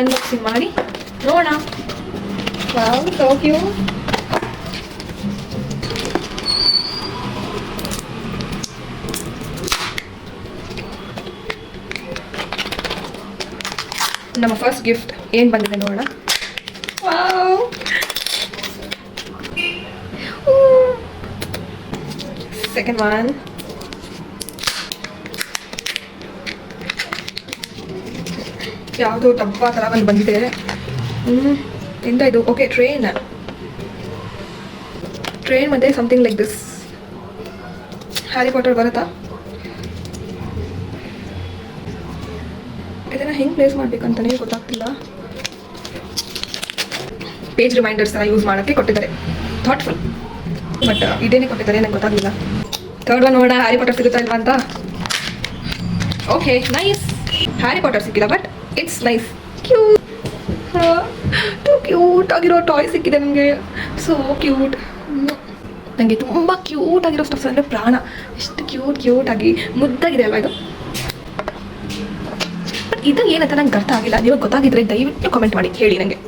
Unboxing ಮಾಡಿ ನೋಡೋಣ. Wow, so cute. ನಮ್ಮ ಫಸ್ಟ್ ಗಿಫ್ಟ್ ಏನು ಬಂದಿದೆ ನೋಡೋಣ. Wow, second one. ಯಾವುದೋ ಡಬ್ಬ ಥರ ಒಂದು ಬಂದಿದೆ. ಎಂತ ಇದು? ಓಕೆ, ಟ್ರೈನ್ ಮತ್ತೆ something like this. Harry Potter ಬರುತ್ತಾ? ಇದನ್ನು ಹೆಂಗೆ ಪ್ಲೇಸ್ ಮಾಡಬೇಕಂತಲೇ ಗೊತ್ತಾಗ್ತಿಲ್ಲ. ಪೇಜ್ ರಿಮೈಂಡರ್ಸ್ ಎಲ್ಲ ಯೂಸ್ ಮಾಡೋಕ್ಕೆ ಕೊಟ್ಟಿದ್ದಾರೆ. ಥಾಟ್ಫುಲ್, ಬಟ್ ಇದೇನೇ ಕೊಟ್ಟಿದ್ದಾರೆ ನಂಗೆ ಗೊತ್ತಾಗಲಿಲ್ಲ. ಥರ್ಡ್ ಒನ್ ನೋಡೋಣ, ಹ್ಯಾರಿ ಪಾಟರ್ ಸಿಗುತ್ತಾ ಇಲ್ವಾ ಅಂತ. Okay, nice. ಹ್ಯಾರಿ ಪಾಟರ್ ಸಿಕ್ಕಿಲ್ಲ, ಬಟ್ ಇಟ್ಸ್ ನೈಸ್. ಕ್ಯೂಟ್ ಆಗಿರೋ ಟಾಯ್ ಸಿಕ್ಕಿದೆ ನನಗೆ. So cute. ನನಗೆ ತುಂಬ ಕ್ಯೂಟ್ ಆಗಿರೋ ಸ್ಟಫ್ಸ್ ಅಂದರೆ ಪ್ರಾಣ. ಎಷ್ಟು ಕ್ಯೂಟ್ ಆಗಿ ಮುದ್ದಾಗಿದೆ ಅಲ್ವಾ ಇದು. ಬಟ್ ಇದು ಏನಂತ ನಂಗೆ ಅರ್ಥ ಆಗಿಲ್ಲ. ನೀವು ಗೊತ್ತಾಗಿದ್ರೆ ದಯವಿಟ್ಟು ಕಾಮೆಂಟ್ ಮಾಡಿ ಹೇಳಿ ನನಗೆ.